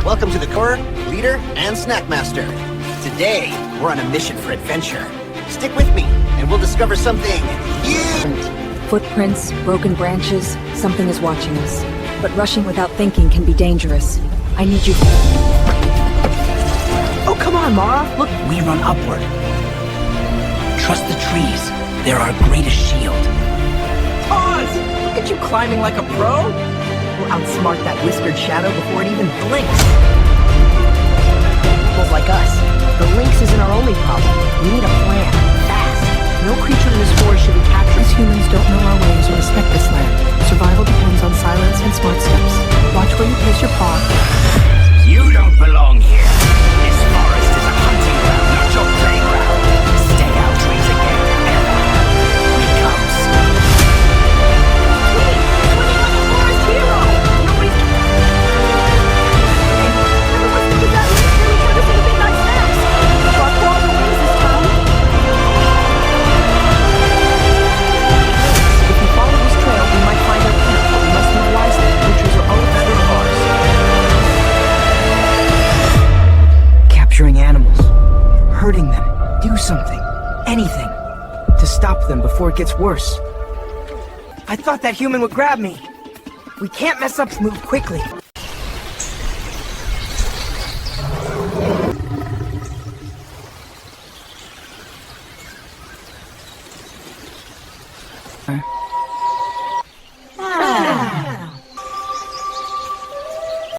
Welcome to the Core, Leader, and Snackmaster. Today, we're on a mission for adventure. Stick with me, and we'll discover something huge! Footprints, broken branches, something is watching us. But rushing without thinking can be dangerous. I need you. Oh, come on, Mara. Look, We run upward. Trust the trees. They're our greatest shield. pause! Look at you climbing like a pro. We'll outsmart that whiskered shadow before it even blinks. People like us. The lynx isn't our only problem. We need a plan. Fast. No creature in this forest should be captured. These humans don't know our ways or respect this land. Survival depends on silence and smart steps. Watch where you place your paw. You don't belong here. This forest is a hunting ground, not your playground. Stay out, trees again. Here comes. If we follow this trail, we might find our camp, but we must move wisely. Creatures are unfettered of ours. Capturing animals. Hurting them. Do something. Anything. To stop them before it gets worse. I thought that human would grab me. We can't mess up. Move quickly.